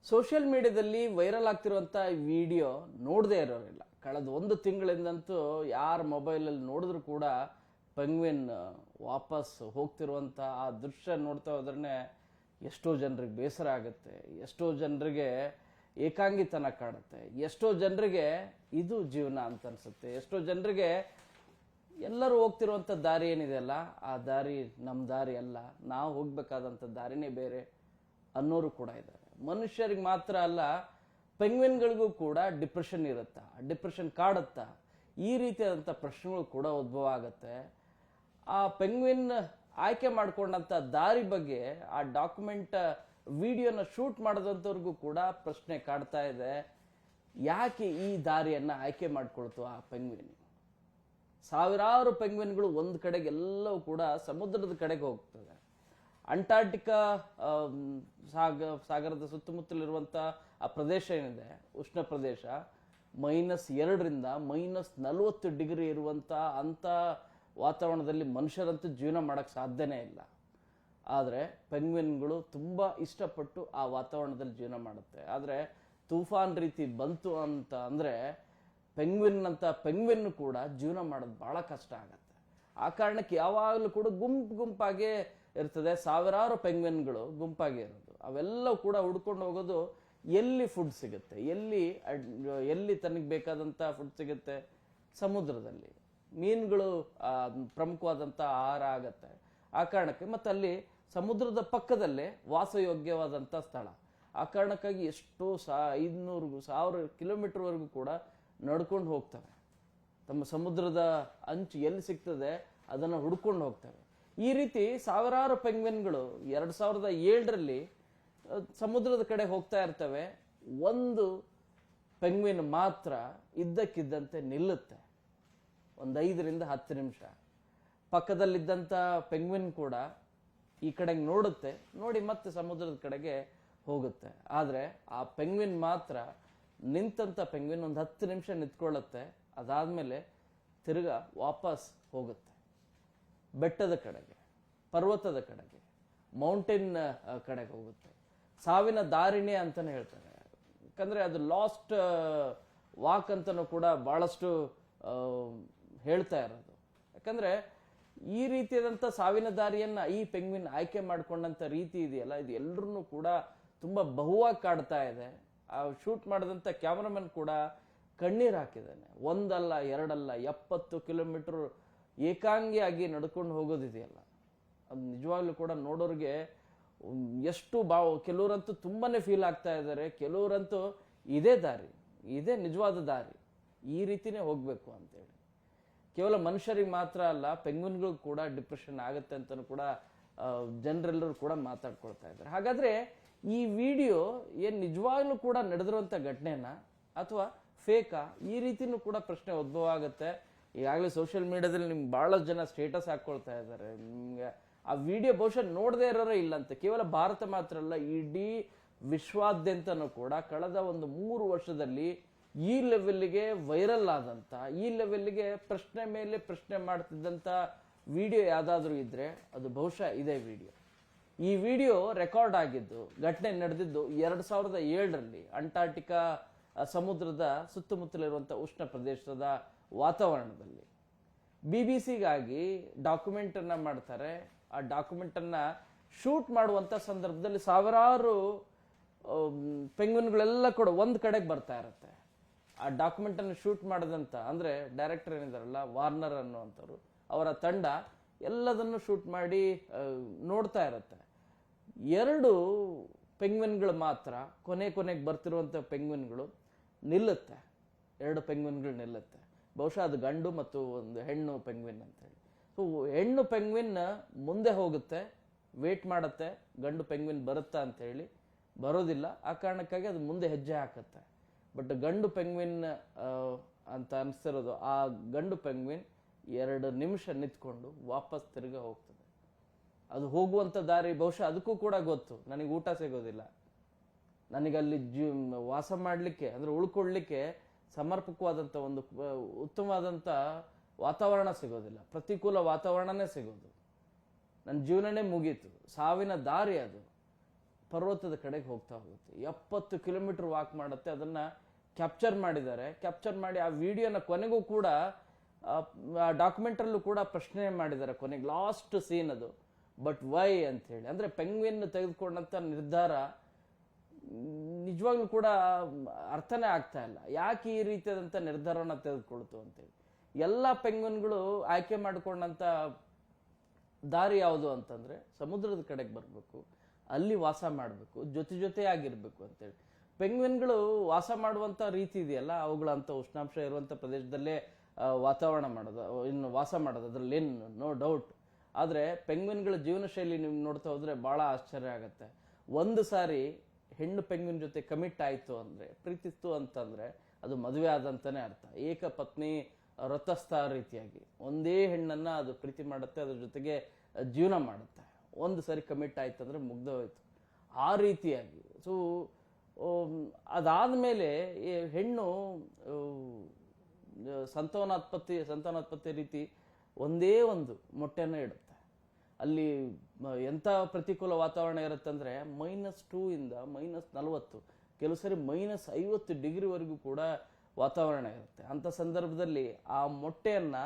Social ಮೀಡಿಯಾದಲ್ಲಿ viral ಆಗ್ತಿರುವಂಥ video ನೋಡದೇ ಇರೋರಿಲ್ಲ. ಕಳೆದ ಒಂದು ತಿಂಗಳಿಂದಂತೂ ಯಾರ ಮೊಬೈಲಲ್ಲಿ ನೋಡಿದ್ರು ಕೂಡ ಪೆಂಗ್ವಿನ್ ವಾಪಸ್ ಹೋಗ್ತಿರುವಂಥ ಆ ದೃಶ್ಯ ನೋಡ್ತಾ ಹೋದ್ರೆ ಎಷ್ಟೋ ಜನರಿಗೆ ಬೇಸರ ಆಗುತ್ತೆ, ಎಷ್ಟೋ ಜನರಿಗೆ ಏಕಾಂಗಿತನ ಕಾಡುತ್ತೆ, ಎಷ್ಟೋ ಜನರಿಗೆ ಇದು ಜೀವನ ಅಂತ ಅನ್ಸುತ್ತೆ, ಎಷ್ಟೋ ಜನರಿಗೆ ಎಲ್ಲರೂ ಹೋಗ್ತಿರುವಂಥ ದಾರಿ ಏನಿದೆಯಲ್ಲ ಆ ದಾರಿ ನಮ್ಮ ದಾರಿ ಅಲ್ಲ, ನಾವು ಹೋಗ್ಬೇಕಾದಂಥ ದಾರಿನೇ ಬೇರೆ ಅನ್ನೋರು ಕೂಡ ಇದ್ದಾರೆ. ಮನುಷ್ಯರಿಗೆ ಮಾತ್ರ ಅಲ್ಲ, ಪೆಂಗ್ವಿನ್ಗಳಿಗೂ ಕೂಡ ಡಿಪ್ರೆಷನ್ ಇರುತ್ತಾ, ಡಿಪ್ರೆಷನ್ ಕಾಡುತ್ತಾ, ಈ ರೀತಿಯಾದಂಥ ಪ್ರಶ್ನೆಗಳು ಕೂಡ ಉದ್ಭವ ಆಗುತ್ತೆ. ಆ ಪೆಂಗ್ವಿನ್ ಆಯ್ಕೆ ಮಾಡ್ಕೊಂಡಂಥ ದಾರಿ ಬಗ್ಗೆ ಆ ಡಾಕ್ಯುಮೆಂಟ್ ವಿಡಿಯೋನ ಶೂಟ್ ಮಾಡಿದಂಥವ್ರಿಗೂ ಕೂಡ ಪ್ರಶ್ನೆ ಕಾಡ್ತಾ ಇದೆ. ಯಾಕೆ ಈ ದಾರಿಯನ್ನು ಆಯ್ಕೆ ಮಾಡ್ಕೊಳ್ತು ಆ ಪೆಂಗ್ವಿನ್? ಸಾವಿರಾರು ಪೆಂಗ್ವಿನ್ಗಳು ಒಂದು ಕಡೆಗೆ ಎಲ್ಲವೂ ಕೂಡ ಸಮುದ್ರದ ಕಡೆಗೆ ಹೋಗ್ತದೆ. ಅಂಟಾರ್ಟಿಕಾ ಸಾಗರದ ಸುತ್ತಮುತ್ತಲಿರುವಂಥ ಆ ಪ್ರದೇಶ ಏನಿದೆ, ಉಷ್ಣ ಪ್ರದೇಶ, -2 -40 ಡಿಗ್ರಿ ಇರುವಂಥ ಅಂಥ ವಾತಾವರಣದಲ್ಲಿ ಮನುಷ್ಯರಂತೂ ಜೀವನ ಮಾಡೋಕ್ಕೆ ಸಾಧ್ಯನೇ ಇಲ್ಲ. ಆದರೆ ಪೆಂಗ್ವಿನ್ಗಳು ತುಂಬ ಇಷ್ಟಪಟ್ಟು ಆ ವಾತಾವರಣದಲ್ಲಿ ಜೀವನ ಮಾಡುತ್ತೆ. ಆದರೆ ತೂಫಾನ್ ರೀತಿ ಬಂತು ಅಂತ ಅಂದರೆ ಪೆಂಗ್ವಿನ್ ಕೂಡ ಜೀವನ ಮಾಡೋದು ಭಾಳ ಕಷ್ಟ ಆಗುತ್ತೆ. ಆ ಕಾರಣಕ್ಕೆ ಯಾವಾಗಲೂ ಕೂಡ ಗುಂಪಾಗೇ ಇರ್ತದೆ. ಸಾವಿರಾರು ಪೆಂಗ್ವಿನ್ಗಳು ಗುಂಪಾಗಿ ಇರೋದು, ಅವೆಲ್ಲವೂ ಕೂಡ ಹುಡ್ಕೊಂಡು ಹೋಗೋದು ಎಲ್ಲಿ ಫುಡ್ ಸಿಗುತ್ತೆ, ಎಲ್ಲಿ ತನಗೆ ಬೇಕಾದಂಥ ಫುಡ್ ಸಿಗುತ್ತೆ, ಸಮುದ್ರದಲ್ಲಿ. ಮೀನುಗಳು ಪ್ರಮುಖವಾದಂಥ ಆಹಾರ ಆಗತ್ತೆ. ಆ ಕಾರಣಕ್ಕೆ ಮತ್ತು ಅಲ್ಲಿ ಸಮುದ್ರದ ಪಕ್ಕದಲ್ಲೇ ವಾಸಯೋಗ್ಯವಾದಂಥ ಸ್ಥಳ. ಆ ಕಾರಣಕ್ಕಾಗಿ ಎಷ್ಟೋ 500-1000 ಕಿಲೋಮೀಟರ್ವರೆಗೂ ಕೂಡ ನಡ್ಕೊಂಡು ಹೋಗ್ತವೆ. ತಮ್ಮ ಸಮುದ್ರದ ಅಂಚು ಎಲ್ಲಿ ಸಿಗ್ತದೆ ಅದನ್ನು ಹುಡ್ಕೊಂಡು ಹೋಗ್ತವೆ. ಈ ರೀತಿ ಸಾವಿರಾರು ಪೆಂಗ್ವಿನ್ಗಳು 2007ರಲ್ಲಿ ಸಮುದ್ರದ ಕಡೆ ಹೋಗ್ತಾ ಇರ್ತವೆ. ಒಂದು ಪೆಂಗ್ವಿನ್ ಮಾತ್ರ ಇದ್ದಕ್ಕಿದ್ದಂತೆ ನಿಲ್ಲುತ್ತೆ, ಒಂದು 5-10 ನಿಮಿಷ. ಪಕ್ಕದಲ್ಲಿದ್ದಂಥ ಪೆಂಗ್ವಿನ್ ಕೂಡ ಈ ಕಡೆಗೆ ನೋಡುತ್ತೆ, ನೋಡಿ ಮತ್ತೆ ಸಮುದ್ರದ ಕಡೆಗೆ ಹೋಗುತ್ತೆ. ಆದರೆ ಆ ಪೆಂಗ್ವಿನ್ ಮಾತ್ರ, ನಿಂತಂಥ ಪೆಂಗ್ವಿನ್ ಒಂದು 10 ನಿಮಿಷ ನಿಂತ್ಕೊಳ್ಳುತ್ತೆ, ಅದಾದಮೇಲೆ ತಿರ್ಗಾ ವಾಪಸ್ ಹೋಗುತ್ತೆ. ಬೆಟ್ಟದ ಕಡೆಗೆ, ಪರ್ವತದ ಕಡೆಗೆ, ಮೌಂಟೇನ್ ಕಡೆಗೆ ಹೋಗುತ್ತೆ. ಸಾವಿನ ದಾರಿಣಿ ಅಂತಲೇ ಹೇಳ್ತಾರೆ. ಯಾಕಂದರೆ ಅದು ಲಾಸ್ಟ್ ವಾಕ್ ಅಂತಲೂ ಕೂಡ ಭಾಳಷ್ಟು ಹೇಳ್ತಾ ಇರೋದು. ಯಾಕಂದರೆ ಈ ರೀತಿಯಾದಂಥ ಸಾವಿನ ದಾರಿಯನ್ನು ಈ ಪೆಂಗ್ವಿನ್ ಆಯ್ಕೆ ಮಾಡಿಕೊಂಡಂಥ ರೀತಿ ಇದೆಯಲ್ಲ, ಇದು ಎಲ್ಲರನ್ನೂ ಕೂಡ ತುಂಬ ಬಹುವಾಗಿ ಕಾಡ್ತಾ ಇದೆ. ಆ ಶೂಟ್ ಮಾಡಿದಂಥ ಕ್ಯಾಮ್ರಾಮನ್ ಕೂಡ ಕಣ್ಣೀರು ಹಾಕಿದ್ದಾನೆ. ಒಂದಲ್ಲ ಎರಡಲ್ಲ 70 ಕಿಲೋಮೀಟರ್ ಏಕಾಂಗಿಯಾಗಿ ನಡ್ಕೊಂಡು ಹೋಗೋದಿದೆಯಲ್ಲ, ಅದು ನಿಜವಾಗ್ಲೂ ಕೂಡ ನೋಡೋರಿಗೆ ಎಷ್ಟು ಕೆಲವರಂತೂ ತುಂಬಾ ಫೀಲ್ ಆಗ್ತಾ ಇದ್ದಾರೆ. ಕೆಲವರಂತೂ ಇದೇ ದಾರಿ, ಇದೇ ನಿಜವಾದ ದಾರಿ, ಈ ರೀತಿನೇ ಹೋಗಬೇಕು ಅಂತೇಳಿ. ಕೇವಲ ಮನುಷ್ಯರಿಗೆ ಮಾತ್ರ ಅಲ್ಲ, ಪೆಂಗ್ವಿನ್ಗಳಿಗೂ ಕೂಡ ಡಿಪ್ರೆಷನ್ ಆಗುತ್ತೆ ಅಂತಲೂ ಕೂಡ ಜನರೆಲ್ಲರೂ ಕೂಡ ಮಾತಾಡ್ಕೊಳ್ತಾ ಇದ್ದಾರೆ. ಹಾಗಾದರೆ ಈ ವಿಡಿಯೋ ಏನು ನಿಜವಾಗ್ಲೂ ಕೂಡ ನಡೆದಿರುವಂಥ ಘಟನೆನಾ ಅಥವಾ ಫೇಕಾ, ಈ ರೀತಿನೂ ಕೂಡ ಪ್ರಶ್ನೆ ಉದ್ಭವ ಆಗುತ್ತೆ. ಈಗಾಗಲೇ ಸೋಷಿಯಲ್ ಮೀಡಿಯಾದಲ್ಲಿ ನಿಮ್ಗೆ ಭಾಳಷ್ಟು ಜನ ಸ್ಟೇಟಸ್ ಹಾಕ್ಕೊಳ್ತಾ ಇದ್ದಾರೆ. ನಿಮಗೆ ಆ ವಿಡಿಯೋ ಬಹುಶಃ ನೋಡದೇ ಇರೋರೇ ಇಲ್ಲಂತೆ. ಕೇವಲ ಭಾರತ ಮಾತ್ರ ಅಲ್ಲ, ಇಡೀ ವಿಶ್ವಾದ್ಯಂತನೂ ಕೂಡ ಕಳೆದ ಒಂದು 3 ವರ್ಷದಲ್ಲಿ ಈ ಲೆವೆಲ್ಗೆ ವೈರಲ್ ಆದಂಥ, ಈ ಲೆವೆಲ್ಗೆ ಪ್ರಶ್ನೆ ಮೇಲೆ ಪ್ರಶ್ನೆ ಮಾಡ್ತಿದ್ದಂಥ ವಿಡಿಯೋ ಯಾವುದಾದ್ರೂ ಇದ್ದರೆ ಅದು ಬಹುಶಃ ಇದೇ ವಿಡಿಯೋ. ಈ ವಿಡಿಯೋ ರೆಕಾರ್ಡ್ ಆಗಿದ್ದು, ಘಟನೆ ನಡೆದಿದ್ದು 2007ರಲ್ಲಿ ಅಂಟಾರ್ಟಿಕಾ ಸಮುದ್ರದ ಸುತ್ತಮುತ್ತಲಿರುವಂಥ ಉಷ್ಣ ಪ್ರದೇಶದ ವಾತಾವರಣದಲ್ಲಿ. BBC-ಗಾಗಿ ಡಾಕ್ಯುಮೆಂಟನ್ನು ಮಾಡ್ತಾರೆ. ಆ ಡಾಕ್ಯುಮೆಂಟನ್ನು ಶೂಟ್ ಮಾಡುವಂಥ ಸಂದರ್ಭದಲ್ಲಿ ಸಾವಿರಾರು ಪೆಂಗ್ವಿನ್ಗಳೆಲ್ಲ ಕೂಡ ಒಂದು ಕಡೆಗೆ ಬರ್ತಾ ಇರುತ್ತೆ. ಆ ಡಾಕ್ಯುಮೆಂಟನ್ನು ಶೂಟ್ ಮಾಡಿದಂಥ, ಅಂದರೆ ಡೈರೆಕ್ಟರ್ ಏನಿದಾರಲ್ಲ, ವಾರ್ನರ್ ಅನ್ನುವಂಥವ್ರು, ಅವರ ತಂಡ ಎಲ್ಲದನ್ನು ಶೂಟ್ ಮಾಡಿ ನೋಡ್ತಾ ಇರುತ್ತೆ. 2 ಪೆಂಗ್ವಿನ್ಗಳು ಮಾತ್ರ ಕೊನೆಗೆ ಬರ್ತಿರುವಂಥ ಪೆಂಗ್ವಿನ್ಗಳು ನಿಲ್ಲುತ್ತೆ. 2 ಪೆಂಗ್ವಿನ್ಗಳು ನಿಲ್ಲುತ್ತೆ. ಬಹುಶಃ ಅದು ಗಂಡು ಮತ್ತು ಒಂದು ಹೆಣ್ಣು ಪೆಂಗ್ವಿನ್ ಅಂತೇಳಿ. ಸೊ ಹೆಣ್ಣು ಪೆಂಗ್ವಿನ್ ಮುಂದೆ ಹೋಗುತ್ತೆ, ವೇಟ್ ಮಾಡುತ್ತೆ, ಗಂಡು ಪೆಂಗ್ವಿನ್ ಬರುತ್ತಾ ಅಂತೇಳಿ. ಬರೋದಿಲ್ಲ. ಆ ಕಾರಣಕ್ಕಾಗಿ ಅದು ಮುಂದೆ ಹೆಜ್ಜೆ ಹಾಕುತ್ತೆ. ಬಟ್ ಗಂಡು ಪೆಂಗ್ವಿನ್ ಅಂತ ಅನಿಸ್ತಿರೋದು, ಆ ಗಂಡು ಪೆಂಗ್ವಿನ್ 2 ನಿಮಿಷ ನಿಂತ್ಕೊಂಡು ವಾಪಸ್ ತಿರುಗಿ ಹೋಗ್ತದೆ. ಅದು ಹೋಗುವಂಥ ದಾರಿ ಬಹುಶಃ ಅದಕ್ಕೂ ಕೂಡ ಗೊತ್ತು, ನನಗೆ ಊಟ ಸಿಗೋದಿಲ್ಲ, ನನಗಲ್ಲಿ ವಾಸ ಮಾಡಲಿಕ್ಕೆ ಅಂದರೆ ಉಳ್ಕೊಳ್ಳಿಕ್ಕೆ ಸಮರ್ಪಕವಾದಂಥ ಒಂದು ಉತ್ತಮವಾದಂಥ ವಾತಾವರಣ ಸಿಗೋದಿಲ್ಲ, ಪ್ರತಿಕೂಲ ವಾತಾವರಣನೇ ಸಿಗೋದು, ನನ್ನ ಜೀವನನೇ ಮುಗೀತು, ಸಾವಿನ ದಾರಿ ಅದು. ಪರ್ವತದ ಕಡೆಗೆ ಹೋಗ್ತಾ ಹೋಗುತ್ತೆ. 70 ಕಿಲೋಮೀಟರ್ ವಾಕ್ ಮಾಡುತ್ತೆ. ಅದನ್ನ ಕ್ಯಾಪ್ಚರ್ ಮಾಡಿದ್ದಾರೆ. ಕ್ಯಾಪ್ಚರ್ ಮಾಡಿ ಆ ವಿಡಿಯೋನ ಕೊನೆಗೂ ಕೂಡ ಡಾಕ್ಯುಮೆಂಟ್ರಲ್ಲೂ ಕೂಡ ಪ್ರಶ್ನೆ ಮಾಡಿದ್ದಾರೆ ಕೊನೆಗೆ, ಲಾಸ್ಟ್ ಸೀನ್ ಅದು. ಬಟ್ ವೈ ಅಂತ ಹೇಳಿ, ಅಂದ್ರೆ ಪೆಂಗ್ವಿನ್ ತೆಗೆದುಕೊಂಡಂತ ನಿರ್ಧಾರ ನಿಜವಾಗ್ಲೂ ಕೂಡ ಅರ್ಥನೇ ಆಗ್ತಾ ಇಲ್ಲ. ಯಾಕೆ ಈ ರೀತಿಯಾದಂಥ ನಿರ್ಧಾರವನ್ನ ತೆಗೆದುಕೊಳ್ತು ಅಂತೇಳಿ. ಎಲ್ಲ ಪೆಂಗ್ವಿನ್ಗಳು ಆಯ್ಕೆ ಮಾಡಿಕೊಂಡಂತ ದಾರಿ ಯಾವುದು ಅಂತಂದ್ರೆ ಸಮುದ್ರದ ಕಡೆಗೆ ಬರಬೇಕು, ಅಲ್ಲಿ ವಾಸ ಮಾಡಬೇಕು, ಜೊತೆಯಾಗಿರ್ಬೇಕು ಅಂತೇಳಿ. ಪೆಂಗ್ವಿನ್ಗಳು ವಾಸ ಮಾಡುವಂತ ರೀತಿ ಇದೆಯಲ್ಲ, ಅವುಗಳಂತ ಉಷ್ಣಾಂಶ ಇರುವಂತ ಪ್ರದೇಶದಲ್ಲೇ ವಾತಾವರಣ ಮಾಡೋದು, ಇನ್ನು ವಾಸ ಮಾಡೋದು, ಅದ್ರಲ್ಲಿ ಏನು ನೋ ಡೌಟ್. ಆದ್ರೆ ಪೆಂಗ್ವಿನ್ಗಳ ಜೀವನ ಶೈಲಿ ನೀವು ನೋಡ್ತಾ ಹೋದ್ರೆ ಬಹಳ ಆಶ್ಚರ್ಯ ಆಗತ್ತೆ. ಒಂದು ಸಾರಿ ಹೆಣ್ಣು ಪೆಂಗ್ವಿನ್ ಜೊತೆ ಕಮಿಟ್ ಆಯ್ತು ಅಂದ್ರೆ, ಪ್ರೀತಿಸ್ತು ಅಂತಂದ್ರೆ ಅದು ಮದುವೆ ಆದಂತಾನೆ ಅರ್ಥ. ಏಕಪತ್ನಿ ವ್ರತಸ್ಥ ರೀತಿಯಾಗಿ ಒಂದೇ ಹೆಣ್ಣನ್ನ ಅದು ಪ್ರೀತಿ ಮಾಡುತ್ತೆ, ಅದ್ರ ಜೊತೆಗೆ ಜೀವನ ಮಾಡುತ್ತೆ. ಒಂದು ಸಾರಿ ಕಮಿಟ್ ಆಯ್ತು ಅಂದ್ರೆ ಮುಗ್ದ ಹೋಯ್ತು ಆ ರೀತಿಯಾಗಿ. ಸೊ ಅದಾದ್ಮೇಲೆ ಹೆಣ್ಣು ಸಂತಾನೋತ್ಪತ್ತಿ ರೀತಿ ಒಂದೇ ಒಂದು ಮೊಟ್ಟೆನ ಇಡುತ್ತೆ. ಅಲ್ಲಿ ಎಂಥ ಪ್ರತಿಕೂಲ ವಾತಾವರಣ ಇರುತ್ತೆ ಅಂದ್ರೆ -2 ಇಂದ -40, ಕೆಲವು ಸರಿ -50 ಡಿಗ್ರಿವರೆಗೂ ಕೂಡ ವಾತಾವರಣ ಇರುತ್ತೆ. ಅಂತ ಸಂದರ್ಭದಲ್ಲಿ ಆ ಮೊಟ್ಟೆಯನ್ನ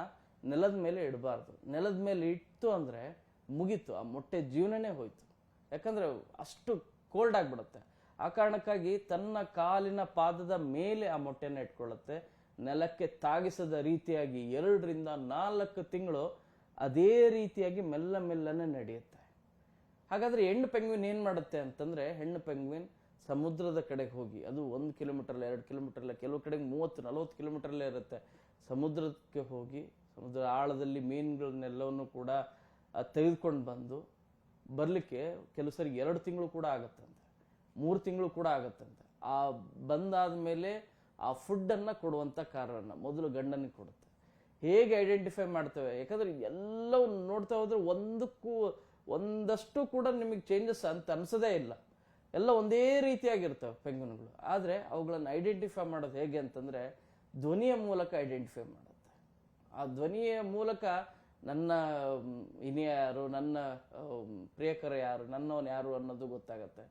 ನೆಲದ ಮೇಲೆ ಇಡಬಾರ್ದು. ನೆಲದ ಮೇಲೆ ಇಟ್ಟು ಅಂದ್ರೆ ಮುಗೀತು, ಆ ಮೊಟ್ಟೆ ಜೀವನನೇ ಹೋಯ್ತು. ಯಾಕಂದ್ರೆ ಅಷ್ಟು ಕೋಲ್ಡ್ ಆಗ್ಬಿಡುತ್ತೆ. ಆ ಕಾರಣಕ್ಕಾಗಿ ತನ್ನ ಕಾಲಿನ ಪಾದದ ಮೇಲೆ ಆ ಮೊಟ್ಟೆನ ಇಟ್ಕೊಳ್ಳುತ್ತೆ. ನೆಲಕ್ಕೆ ತಾಗಿಸದ ರೀತಿಯಾಗಿ 2 ರಿಂದ 4 ತಿಂಗಳು ಅದೇ ರೀತಿಯಾಗಿ ಮೆಲ್ಲನೆ ನಡೆಯುತ್ತೆ. ಹಾಗಾದ್ರೆ ಹೆಣ್ಣು ಪೆಂಗ್ವಿನ್ ಏನ್ ಮಾಡುತ್ತೆ ಅಂತಂದ್ರೆ, ಹೆಣ್ಣು ಪೆಂಗ್ವಿನ್ ಸಮುದ್ರದ ಕಡೆಗೆ ಹೋಗಿ, ಅದು 1 ಕಿಲೋಮೀಟರ್ 2 ಕಿಲೋಮೀಟರ್ ಇಲ್ಲ, ಕೆಲವು ಕಡೆಗೆ 30-40 ಕಿಲೋಮೀಟರ್ಲೇ ಇರುತ್ತೆ. ಸಮುದ್ರಕ್ಕೆ ಹೋಗಿ ಸಮುದ್ರ ಆಳದಲ್ಲಿ ಮೀನುಗಳನ್ನೆಲ್ಲವನ್ನು ಕೂಡ ತೆಗೆದುಕೊಂಡು ಬಂದು ಬರ್ಲಿಕ್ಕೆ ಕೆಲವು ಸರಿ 2 ತಿಂಗಳು ಕೂಡ ಆಗತ್ತಂತೆ, 3 ತಿಂಗಳು ಕೂಡ ಆಗತ್ತಂತೆ. ಆ ಬಂದಾದ್ಮೇಲೆ ಆ ಫುಡ್ ಅನ್ನ ಕೊಡುವಂತ ಕಾರಣ ಮೊದಲು ಗಂಡನಿಗೆ ಕೊಡುತ್ತೆ. ಹೇಗೆ ಐಡೆಂಟಿಫೈ ಮಾಡ್ತೇವೆ? ಯಾಕಂದ್ರೆ ಎಲ್ಲವೂ ನೋಡ್ತಾ ಹೋದ್ರೆ ಒಂದಷ್ಟು ಕೂಡ ನಿಮಗೆ ಚೇಂಜಸ್ ಅಂತ ಅನ್ಸದೇ ಇಲ್ಲ. ಎಲ್ಲ ಒಂದೇ ರೀತಿಯಾಗಿರ್ತವೆ ಪೆಂಗ್ವಿನ್ಗಳು. ಆದ್ರೆ ಅವುಗಳನ್ನು ಐಡೆಂಟಿಫೈ ಮಾಡೋದು ಹೇಗೆ ಅಂತಂದ್ರೆ ಧ್ವನಿಯ ಮೂಲಕ ಐಡೆಂಟಿಫೈ ಮಾಡುತ್ತೆ. ಆ ಧ್ವನಿಯ ಮೂಲಕ ನನ್ನ ಇನಿಯ ಯಾರು, ನನ್ನ ಪ್ರಿಯಕರ ಯಾರು, ನನ್ನವನ್ ಯಾರು ಅನ್ನೋದು ಗೊತ್ತಾಗತ್ತೆ.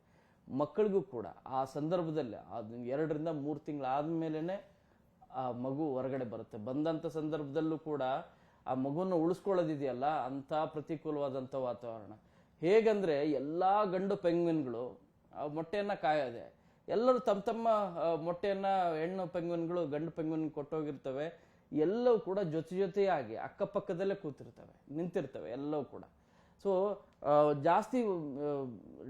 ಮಕ್ಕಳಿಗೂ ಕೂಡ ಆ ಸಂದರ್ಭದಲ್ಲಿ 2 ರಿಂದ 3 ತಿಂಗಳು ಆದ್ಮೇಲೆನೆ ಆ ಮಗು ಹೊರಗಡೆ ಬರುತ್ತೆ. ಬಂದಂತ ಸಂದರ್ಭದಲ್ಲೂ ಕೂಡ ಆ ಮಗುವನ್ನು ಉಳಿಸ್ಕೊಳ್ಳೋದಿದೆಯಲ್ಲ, ಅಂತ ಪ್ರತಿಕೂಲವಾದಂಥ ವಾತಾವರಣ. ಹೇಗಂದ್ರೆ ಎಲ್ಲಾ ಗಂಡು ಪೆಂಗ್ವಿನ್ಗಳು ಆ ಮೊಟ್ಟೆಯನ್ನ ಕಾಯೋದೆ, ಎಲ್ಲರೂ ತಮ್ಮ ಮೊಟ್ಟೆಯನ್ನ ಹೆಣ್ಣು ಪೆಂಗ್ವಿನ್ಗಳು ಗಂಡು ಪೆಂಗ್ವಿನ್ ಕೊಟ್ಟೋಗಿರ್ತವೆ. ಎಲ್ಲವೂ ಕೂಡ ಜೊತೆಯಾಗಿ ಅಕ್ಕಪಕ್ಕದಲ್ಲೇ ಕೂತಿರ್ತವೆ, ನಿಂತಿರ್ತವೆ ಎಲ್ಲವೂ ಕೂಡ. ಸೊ ಜಾಸ್ತಿ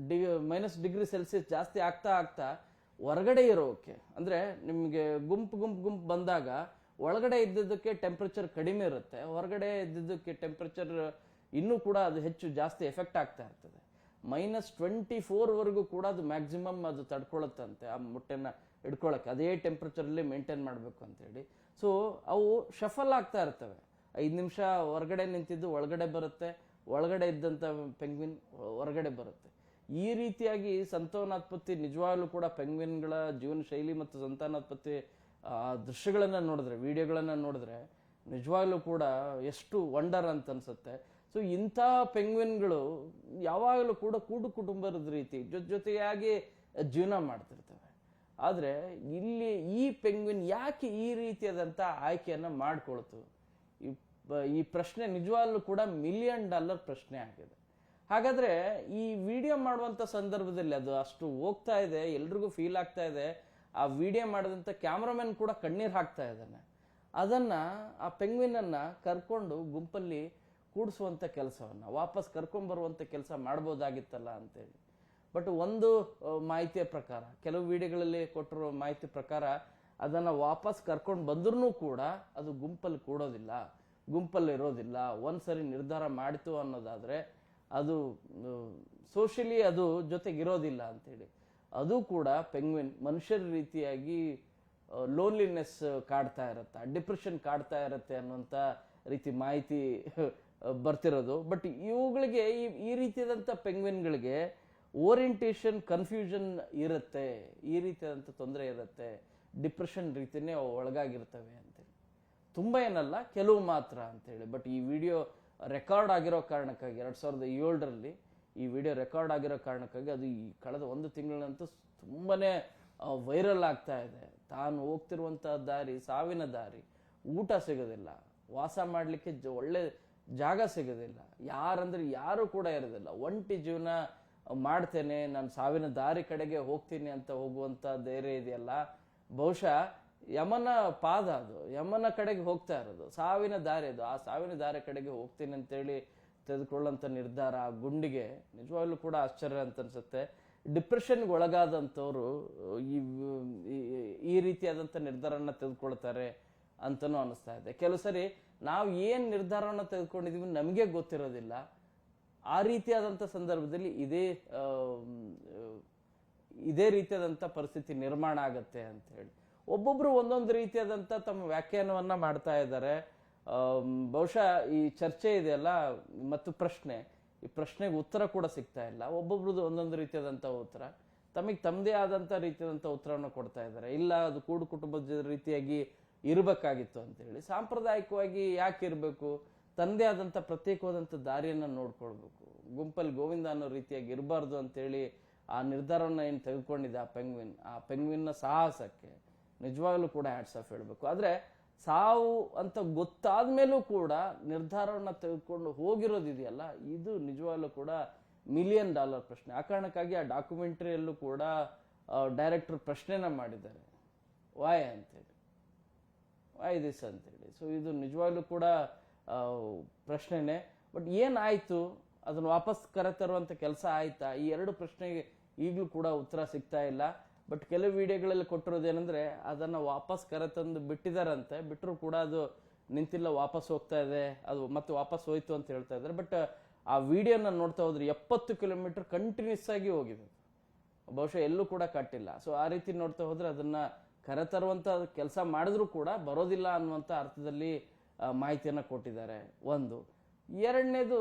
-°C ಜಾಸ್ತಿ ಆಗ್ತಾ ಹೊರಗಡೆ ಇರೋಕೆ, ಅಂದ್ರೆ ನಿಮಗೆ ಗುಂಪು ಬಂದಾಗ ಒಳಗಡೆ ಇದ್ದದಕ್ಕೆ ಟೆಂಪರೇಚರ್ ಕಡಿಮೆ ಇರುತ್ತೆ, ಹೊರಗಡೆ ಇದ್ದದಕ್ಕೆ ಟೆಂಪರೇಚರ್ ಇನ್ನೂ ಕೂಡ ಅದು ಹೆಚ್ಚು ಜಾಸ್ತಿ ಎಫೆಕ್ಟ್ ಆಗ್ತಾ ಇರ್ತದೆ. -24 ವರೆಗೂ ಕೂಡ ಅದು ಮ್ಯಾಕ್ಸಿಮಮ್ ಅದು ತಡ್ಕೊಳ್ಳುತ್ತಂತೆ ಆ ಮೊಟ್ಟೆನ ಹಿಡ್ಕೊಳಕ್ಕೆ. ಅದೇ ಟೆಂಪರೇಚರ್ ಅಲ್ಲಿ ಮೇಂಟೈನ್ ಮಾಡಬೇಕು ಅಂತ ಹೇಳಿ. ಸೊ ಅವು ಶಫಲ್ ಆಗ್ತಾ ಇರ್ತವೆ. 5 ನಿಮಿಷ ಹೊರಗಡೆ ನಿಂತಿದ್ದು ಒಳಗಡೆ ಬರುತ್ತೆ, ಒಳಗಡೆ ಇದ್ದಂತ ಪೆಂಗ್ವಿನ್ ಹೊರಗಡೆ ಬರುತ್ತೆ. ಈ ರೀತಿಯಾಗಿ ಸಂತಾನೋತ್ಪತ್ತಿ ನಿಜವಾಗ್ಲೂ ಕೂಡ ಪೆಂಗ್ವಿನ್ಗಳ ಜೀವನ ಶೈಲಿ ಮತ್ತು ಸಂತಾನೋತ್ಪತ್ತಿ ದೃಶ್ಯಗಳನ್ನ ನೋಡಿದ್ರೆ, ವಿಡಿಯೋಗಳನ್ನ ನೋಡಿದ್ರೆ ನಿಜವಾಗ್ಲೂ ಕೂಡ ಎಷ್ಟು ವಂಡರ್ ಅಂತ ಅನ್ಸುತ್ತೆ. ಸೊ ಇಂಥ ಪೆಂಗ್ವಿನ್ಗಳು ಯಾವಾಗಲೂ ಕೂಡ ಕುಟುಂಬದ ರೀತಿ ಜೊತೆಯಾಗಿ ಜೀವನ ಮಾಡ್ತಿರ್ತವೆ. ಆದ್ರೆ ಇಲ್ಲಿ ಈ ಪೆಂಗ್ವಿನ್ ಯಾಕೆ ಈ ರೀತಿಯಾದಂಥ ಆಯ್ಕೆಯನ್ನ ಮಾಡ್ಕೊಳ್ತು? ಈ ಪ್ರಶ್ನೆ ನಿಜವಾಗ್ಲೂ ಕೂಡ $1 ಮಿಲಿಯನ್ ಪ್ರಶ್ನೆ ಆಗಿದೆ. ಹಾಗಾದ್ರೆ ಈ ವಿಡಿಯೋ ಮಾಡುವಂತ ಸಂದರ್ಭದಲ್ಲಿ ಅದು ಅಷ್ಟು ಹೋಗ್ತಾ ಇದೆ, ಎಲ್ರಿಗೂ ಫೀಲ್ ಆಗ್ತಾ ಇದೆ. ಆ ವಿಡಿಯೋ ಮಾಡಿದಂತ ಕ್ಯಾಮ್ರಾಮನ್ ಕೂಡ ಕಣ್ಣೀರ್ ಹಾಕ್ತಾ ಇದ್ದಾನೆ. ಅದನ್ನ ಆ ಪೆಂಗ್ವಿನ್ ಅನ್ನ ಕರ್ಕೊಂಡು ಗುಂಪಲ್ಲಿ ಕೂಡಿಸುವಂತ ಕೆಲಸವನ್ನ, ವಾಪಸ್ ಕರ್ಕೊಂಡ್ ಬರುವಂತ ಕೆಲಸ ಮಾಡ್ಬೋದಾಗಿತ್ತಲ್ಲ ಅಂತೇಳಿ. ಬಟ್ ಒಂದು ಮಾಹಿತಿಯ ಪ್ರಕಾರ, ಕೆಲವು ವಿಡಿಯೋಗಳಲ್ಲಿ ಕೊಟ್ಟಿರೋ ಮಾಹಿತಿ ಪ್ರಕಾರ ಅದನ್ನ ವಾಪಸ್ ಕರ್ಕೊಂಡು ಬಂದ್ರೂ ಕೂಡ ಅದು ಗುಂಪಲ್ಲಿ ಕೂಡೋದಿಲ್ಲ, ಗುಂಪಲ್ಲಿ ಇರೋದಿಲ್ಲ. ಒಂದ್ಸರಿ ನಿರ್ಧಾರ ಮಾಡಿತು ಅನ್ನೋದಾದ್ರೆ ಅದು ಸೋಷಿಯಲಿ ಅದು ಜೊತೆಗಿರೋದಿಲ್ಲ ಅಂತೇಳಿ. ಅದು ಕೂಡ ಪೆಂಗ್ವಿನ್ ಮನುಷ್ಯರ ರೀತಿಯಾಗಿ ಲೋನ್ಲಿನೆಸ್ ಕಾಡ್ತಾ ಇರತ್ತೆ, ಡಿಪ್ರೆಷನ್ ಕಾಡ್ತಾ ಇರತ್ತೆ ಅನ್ನುವಂಥ ರೀತಿ ಮಾಹಿತಿ ಬರ್ತಿರೋದು. ಬಟ್ ಇವುಗಳಿಗೆ ಈ ರೀತಿಯಾದಂಥ ಪೆಂಗ್ವಿನ್ಗಳಿಗೆ ಓರಿಯಂಟೇಷನ್ ಕನ್ಫ್ಯೂಷನ್ ಇರುತ್ತೆ, ಈ ರೀತಿಯಾದಂಥ ತೊಂದರೆ ಇರುತ್ತೆ, ಡಿಪ್ರೆಷನ್ ರೀತಿನೇ ಒಳಗಾಗಿರ್ತವೆ ಅಂತೇಳಿ. ತುಂಬ ಏನಲ್ಲ, ಕೆಲವು ಮಾತ್ರ ಅಂತೇಳಿ. ಬಟ್ ಈ ವಿಡಿಯೋ ರೆಕಾರ್ಡ್ ಆಗಿರೋ ಕಾರಣಕ್ಕಾಗಿ 2007ರಲ್ಲಿ ಈ ವಿಡಿಯೋ ರೆಕಾರ್ಡ್ ಆಗಿರೋ ಕಾರಣಕ್ಕಾಗಿ ಅದು ಈ ಕಳೆದ 1 ತಿಂಗಳಂತೂ ತುಂಬಾನೇ ವೈರಲ್ ಆಗ್ತಾ ಇದೆ. ತಾನು ಹೋಗ್ತಿರುವಂಥ ದಾರಿ ಸಾವಿನ ದಾರಿ, ಊಟ ಸಿಗೋದಿಲ್ಲ, ವಾಸ ಮಾಡಲಿಕ್ಕೆ ಒಳ್ಳೆ ಜಾಗ ಸಿಗೋದಿಲ್ಲ, ಯಾರಂದ್ರೆ ಯಾರು ಕೂಡ ಇರೋದಿಲ್ಲ, ಒಂಟಿ ಜೀವನ ಮಾಡ್ತೇನೆ, ನಾನು ಸಾವಿನ ದಾರಿ ಕಡೆಗೆ ಹೋಗ್ತೀನಿ ಅಂತ ಹೋಗುವಂಥ ಧೈರ್ಯ ಇದೆಯಲ್ಲ, ಬಹುಶಃ ಯಮನ ಪಾದ ಅದು, ಯಮನ ಕಡೆಗೆ ಹೋಗ್ತಾ ಇರೋದು, ಸಾವಿನ ದಾರಿ ಅದು. ಆ ಸಾವಿನ ದಾರಿ ಕಡೆಗೆ ಹೋಗ್ತೀನಿ ಅಂತೇಳಿ ತೆಗೆದುಕೊಳ್ಳೋಂಥ ನಿರ್ಧಾರ, ಆ ಗುಂಡಿಗೆ ನಿಜವಾಗ್ಲೂ ಕೂಡ ಆಶ್ಚರ್ಯ ಅಂತ ಅನ್ಸುತ್ತೆ. ಡಿಪ್ರೆಷನ್ಗೆ ಒಳಗಾದಂಥವ್ರು ಈ ರೀತಿಯಾದಂಥ ನಿರ್ಧಾರನ ತೆಗೆದುಕೊಳ್ತಾರೆ ಅಂತನೂ ಅನಿಸ್ತಾ ಇದೆ. ಕೆಲವು ಸರಿ ನಾವು ಏನು ನಿರ್ಧಾರವನ್ನು ತೆಗೆದುಕೊಂಡಿದೀವಿ ನಮಗೆ ಗೊತ್ತಿರೋದಿಲ್ಲ. ಆ ರೀತಿಯಾದಂಥ ಸಂದರ್ಭದಲ್ಲಿ ಇದೇ ರೀತಿಯಾದಂಥ ಪರಿಸ್ಥಿತಿ ನಿರ್ಮಾಣ ಆಗತ್ತೆ ಅಂತ ಹೇಳಿ ಒಬ್ಬೊಬ್ರು ಒಂದೊಂದು ರೀತಿಯಾದಂಥ ತಮ್ಮ ವ್ಯಾಖ್ಯಾನವನ್ನ ಮಾಡ್ತಾ ಇದ್ದಾರೆ. ಬಹುಶಃ ಈ ಚರ್ಚೆ ಇದೆಯಲ್ಲ ಮತ್ತು ಪ್ರಶ್ನೆ, ಈ ಪ್ರಶ್ನೆಗೆ ಉತ್ತರ ಕೂಡ ಸಿಗ್ತಾ ಇಲ್ಲ. ಒಬ್ಬೊಬ್ರದ್ದು ಒಂದೊಂದು ರೀತಿಯಾದಂಥ ಉತ್ತರ, ತಮಗೆ ತಮ್ಮದೇ ಆದಂಥ ರೀತಿಯಾದಂಥ ಉತ್ತರವನ್ನು ಕೊಡ್ತಾ ಇದ್ದಾರೆ. ಇಲ್ಲ, ಅದು ಕೂಡು ಕುಟುಂಬದ ರೀತಿಯಾಗಿ ಇರಬೇಕಾಗಿತ್ತು ಅಂತ ಹೇಳಿ. ಸಾಂಪ್ರದಾಯಿಕವಾಗಿ ಯಾಕೆ ಇರಬೇಕು, ತನ್ನದೇ ಆದಂಥ ಪ್ರತ್ಯೇಕವಾದಂಥ ದಾರಿಯನ್ನು ನೋಡ್ಕೊಳ್ಬೇಕು, ಗುಂಪಲ್ಲಿ ಗೋವಿಂದ ಅನ್ನೋ ರೀತಿಯಾಗಿ ಇರಬಾರ್ದು ಅಂತೇಳಿ ಆ ನಿರ್ಧಾರವನ್ನು ಏನು ತೆಗೆದುಕೊಂಡಿದ್ದೆ ಆ ಪೆಂಗ್ವಿನ್ನ ಸಾಹಸಕ್ಕೆ ನಿಜವಾಗ್ಲೂ ಕೂಡ ಹ್ಯಾಟ್ಸ್ ಆಫ್ ಹೇಳಬೇಕು. ಆದರೆ ಸಾವು ಅಂತ ಗೊತ್ತಾದ ಮೇಲೂ ಕೂಡ ನಿರ್ಧಾರವನ್ನು ತೆಗೆದುಕೊಂಡು ಹೋಗಿರೋದಿದೆಯಲ್ಲ, ಇದು ನಿಜವಾಗ್ಲೂ ಕೂಡ $1 ಮಿಲಿಯನ್ ಪ್ರಶ್ನೆ. ಆ ಕಾರಣಕ್ಕಾಗಿ ಆ ಡಾಕ್ಯುಮೆಂಟ್ರಿಯಲ್ಲೂ ಕೂಡ ಡೈರೆಕ್ಟರ್ ಪ್ರಶ್ನೆನ ಮಾಡಿದ್ದಾರೆ, ವಾಯ್ ಅಂತೇಳಿ, ವಾಯ್ ದಿಸ್ ಅಂತೇಳಿ. ಸೊ ಇದು ನಿಜವಾಗ್ಲೂ ಕೂಡ ಪ್ರಶ್ನೆನೇ. ಬಟ್ ಏನಾಯ್ತು, ಅದನ್ನು ವಾಪಸ್ ಕರೆತರುವಂಥ ಕೆಲಸ ಆಯ್ತಾ, ಈ 2 ಪ್ರಶ್ನೆಗೆ ಈಗಲೂ ಕೂಡ ಉತ್ತರ ಸಿಗ್ತಾ ಇಲ್ಲ. ಬಟ್ ಕೆಲವು ವಿಡಿಯೋಗಳಲ್ಲಿ ಕೊಟ್ಟಿರೋದೇನೆಂದ್ರೆ ಅದನ್ನು ವಾಪಸ್ ಕರೆತಂದು ಬಿಟ್ಟಿದಾರಂತೆ, ಬಿಟ್ಟರು ಕೂಡ ಅದು ನಿಂತಿಲ್ಲ, ವಾಪಸ್ ಹೋಗ್ತಾ ಇದೆ, ಅದು ಮತ್ತೆ ವಾಪಸ್ ಹೋಯ್ತು ಅಂತ ಹೇಳ್ತಾ ಇದ್ದಾರೆ. ಬಟ್ ಆ ವಿಡಿಯೋನ ನೋಡ್ತಾ ಹೋದ್ರೆ 70 ಕಿಲೋಮೀಟರ್ ಕಂಟಿನ್ಯೂಸ್ ಆಗಿ ಹೋಗಿದೆ, ಬಹುಶಃ ಎಲ್ಲೂ ಕೂಡ ಕಟ್ಟಿಲ್ಲ. ಸೊ ಆ ರೀತಿ ನೋಡ್ತಾ ಹೋದ್ರೆ ಅದನ್ನ ಕರೆತರುವಂತ ಕೆಲಸ ಮಾಡಿದ್ರು ಕೂಡ ಬರೋದಿಲ್ಲ ಅನ್ನುವಂಥ ಅರ್ಥದಲ್ಲಿ ಮಾಹಿತಿಯನ್ನು ಕೊಟ್ಟಿದ್ದಾರೆ. ಒಂದು. ಎರಡನೇದು,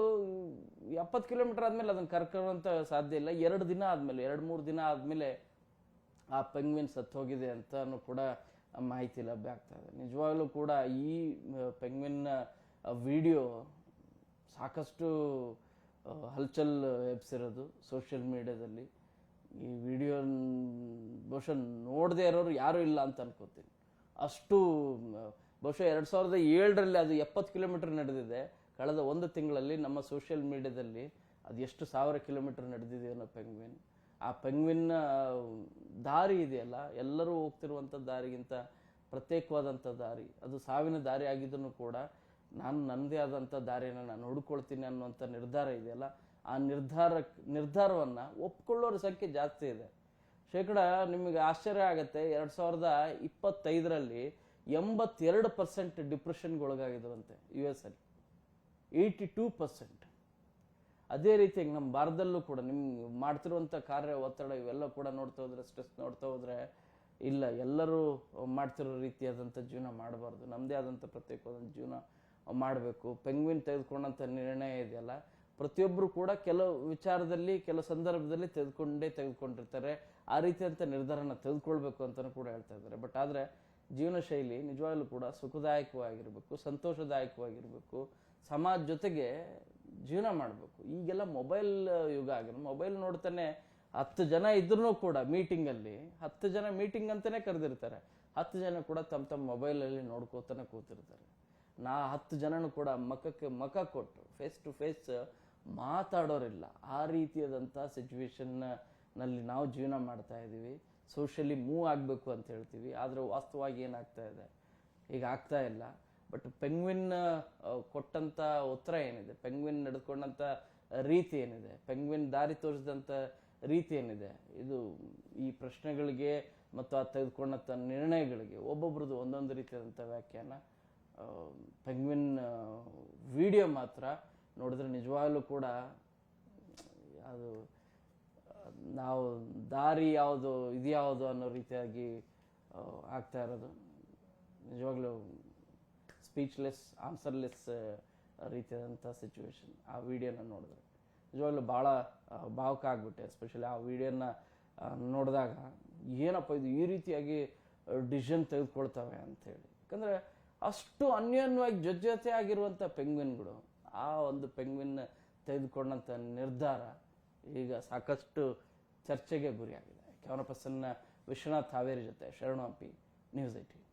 70 ಕಿಲೋಮೀಟರ್ ಆದ್ಮೇಲೆ ಅದನ್ನು ಕರ್ಕೊಳ್ಳುವಂತ ಸಾಧ್ಯ ಇಲ್ಲ. 2 ದಿನ ಆದ್ಮೇಲೆ, 2-3 ದಿನ ಆದ್ಮೇಲೆ ಆ ಪೆಂಗ್ವಿನ್ ಸತ್ತು ಹೋಗಿದೆ ಅಂತಾನು ಕೂಡ ಮಾಹಿತಿ ಲಭ್ಯ ಆಗ್ತಾ ಇದೆ. ನಿಜವಾಗ್ಲೂ ಕೂಡ ಈ ಪೆಂಗ್ವಿನ್ ವಿಡಿಯೋ ಸಾಕಷ್ಟು ಹಲ್ಚಲ್ ಎಬ್ಸಿರೋದು ಸೋಷಿಯಲ್ ಮೀಡಿಯಾದಲ್ಲಿ. ಈ ವಿಡಿಯೋ ಬಹುಶಃ ನೋಡದೇ ಇರೋರು ಯಾರೂ ಇಲ್ಲ ಅಂತ ಅನ್ಕೋತೀನಿ. ಅಷ್ಟು ಬಹುಶಃ 2007ರಲ್ಲಿ ಅದು 70 ಕಿಲೋಮೀಟರ್ ನಡೆದಿದೆ. ಕಳೆದ 1 ತಿಂಗಳಲ್ಲಿ ನಮ್ಮ ಸೋಷಿಯಲ್ ಮೀಡಿಯಾದಲ್ಲಿ ಅದು ಎಷ್ಟು 1000 ಕಿಲೋಮೀಟರ್ ನಡೆದಿದೆ ಅನ್ನೋ ಪೆಂಗ್ವಿನ್. ಆ ಪೆಂಗ್ವಿನ್ ದಾರಿ ಇದೆಯಲ್ಲ, ಎಲ್ಲರೂ ಹೋಗ್ತಿರುವಂಥ ದಾರಿಗಿಂತ ಪ್ರತ್ಯೇಕವಾದಂಥ ದಾರಿ, ಅದು ಸಾವಿನ ದಾರಿ ಆಗಿದ್ದನ್ನು ಕೂಡ ನಾನು ನನ್ನದೇ ಆದಂಥ ದಾರಿಯನ್ನು ನಾನು ಹುಡ್ಕೊಳ್ತೀನಿ ಅನ್ನುವಂಥ ನಿರ್ಧಾರ ಇದೆಯಲ್ಲ, ಆ ನಿರ್ಧಾರವನ್ನು ಒಪ್ಕೊಳ್ಳೋರ ಸಂಖ್ಯೆ ಜಾಸ್ತಿ ಇದೆ. ನಿಮಗೆ ಆಶ್ಚರ್ಯ ಆಗುತ್ತೆ, 2025ರಲ್ಲಿ 82% ಡಿಪ್ರೆಷನ್ಗೆ ಒಳಗಾಗಿದ್ರಂತೆ US ಅಲ್ಲಿ, 82%. ಅದೇ ರೀತಿಯಾಗಿ ನಮ್ಮ ಭಾರತದಲ್ಲೂ ಕೂಡ ನಿಮ್ಗೆ ಮಾಡ್ತಿರುವಂಥ ಕಾರ್ಯ ಒತ್ತಡ ಇವೆಲ್ಲ ಕೂಡ ನೋಡ್ತಾ ಹೋದ್ರೆ, ಸ್ಟ್ರೆಸ್ ನೋಡ್ತಾ ಹೋದ್ರೆ, ಇಲ್ಲ ಎಲ್ಲರೂ ಮಾಡ್ತಿರೋ ರೀತಿಯಾದಂಥ ಜೀವನ ಮಾಡಬಾರ್ದು, ನಮ್ಮದೇ ಆದಂಥ ಪ್ರತ್ಯೇಕವಾದಂಥ ಜೀವನ ಮಾಡಬೇಕು. ಪೆಂಗ್ವಿನ್ ತೆಗೆದುಕೊಂಡಂಥ ನಿರ್ಣಯ ಇದೆಯಲ್ಲ, ಪ್ರತಿಯೊಬ್ಬರು ಕೂಡ ಕೆಲವು ವಿಚಾರದಲ್ಲಿ ಕೆಲವು ಸಂದರ್ಭದಲ್ಲಿ ತೆಗೆದುಕೊಂಡಿರ್ತಾರೆ. ಆ ರೀತಿಯಂಥ ನಿರ್ಧಾರನ ತೆಗೆದುಕೊಳ್ಬೇಕು ಅಂತಲೂ ಕೂಡ ಹೇಳ್ತಾ ಇದ್ದಾರೆ. ಬಟ್ ಆದರೆ ಜೀವನ ಶೈಲಿ ನಿಜವಾಗ್ಲೂ ಕೂಡ ಸುಖದಾಯಕವಾಗಿರಬೇಕು, ಸಂತೋಷದಾಯಕವಾಗಿರಬೇಕು, ಸಮಾಜ ಜೊತೆಗೆ ಜೀವನ ಮಾಡಬೇಕು. ಈಗೆಲ್ಲ ಮೊಬೈಲ್ ಯುಗ ಆಗಿದೆ. ಮೊಬೈಲ್ ನೋಡ್ತಾನೆ 10 ಜನ ಇದ್ರೂ ಕೂಡ ಮೀಟಿಂಗಲ್ಲಿ 10 ಜನ ಮೀಟಿಂಗ್ ಅಂತಾನೆ ಕರೆದಿರ್ತಾರೆ, 10 ಜನ ಕೂಡ ತಮ್ಮ ಮೊಬೈಲಲ್ಲಿ ನೋಡ್ಕೋತಾನೆ ಕೂತಿರ್ತಾರೆ. 10 ಜನನು ಕೂಡ ಮಖ ಕೊಟ್ಟು ಫೇಸ್ ಟು ಫೇಸ್ ಮಾತಾಡೋರಿಲ್ಲ. ಆ ರೀತಿಯಾದಂಥ ಸಿಚುವೇಶನ್ನಲ್ಲಿ ನಾವು ಜೀವನ ಮಾಡ್ತಾ ಇದ್ದೀವಿ. ಸೋಷಿಯಲಿ ಮೂವ್ ಆಗಬೇಕು ಅಂತ ಹೇಳ್ತೀವಿ, ಆದರೆ ವಾಸ್ತವವಾಗಿ ಏನಾಗ್ತಾ ಇದೆ, ಈಗ ಆಗ್ತಾ ಇಲ್ಲ. ಬಟ್ ಪೆಂಗ್ವಿನ್ ಕೊಟ್ಟಂಥ ಉತ್ತರ ಏನಿದೆ, ಪೆಂಗ್ವಿನ್ ನಡೆದುಕೊಂಡಂಥ ರೀತಿ ಏನಿದೆ, ಪೆಂಗ್ವಿನ್ ದಾರಿ ತೋರಿಸಿದಂಥ ರೀತಿ ಏನಿದೆ, ಇದು ಈ ಪ್ರಶ್ನೆಗಳಿಗೆ ಮತ್ತು ಆ ತೆಗೆದುಕೊಂಡಂಥ ನಿರ್ಣಯಗಳಿಗೆ ಒಬ್ಬೊಬ್ರದ್ದು ಒಂದೊಂದು ರೀತಿಯಾದಂಥ ವ್ಯಾಖ್ಯಾನ. ಪೆಂಗ್ವಿನ್ ವಿಡಿಯೋ ಮಾತ್ರ ನೋಡಿದ್ರೆ ನಿಜವಾಗ್ಲೂ ಕೂಡ ಅದು ನಾವು ದಾರಿ ಯಾವುದು ಇದ್ಯಾವುದು ಅನ್ನೋ ರೀತಿಯಾಗಿ ಆಗ್ತಾ ಇರೋದು. ನಿಜವಾಗ್ಲೂ ಸ್ಪೀಚ್ಲೆಸ್, ಆನ್ಸರ್ಲೆಸ್ ರೀತಿಯಾದಂಥ ಸಿಚುವೇಶನ್ ಆ ವಿಡಿಯೋನ ನೋಡಿದ್ರೆ. ನಿಜವಾಗ್ಲೂ ಭಾಳ ಭಾವುಕ ಆಗ್ಬಿಟ್ಟೆ, ಎಸ್ಪೆಷಲಿ ಆ ವಿಡಿಯೋನ ನೋಡಿದಾಗ. ಏನಪ್ಪ ಇದು ಈ ರೀತಿಯಾಗಿ ಡಿಸಿಷನ್ ತೆಗೆದುಕೊಳ್ತವೆ ಅಂಥೇಳಿ. ಯಾಕಂದರೆ ಅಷ್ಟು ಅನ್ಯೋನ್ಯವಾಗಿ ಜೊತೆ ಆಗಿರುವಂಥ ಪೆಂಗ್ವಿನ್ಗಳು, ಆ ಒಂದು ಪೆಂಗ್ವಿನ್ ತೆಗೆದುಕೊಂಡಂಥ ನಿರ್ಧಾರ ಈಗ ಸಾಕಷ್ಟು ಚರ್ಚೆಗೆ ಗುರಿಯಾಗಿದೆ. ಕ್ಯಾಮರಾ ಪರ್ಸನ್ ವಿಶ್ವನಾಥ್ ಹಾವೇರಿ ಜೊತೆ ಶರಣು ಹಂಪಿ, ನ್ಯೂಸ್ 18.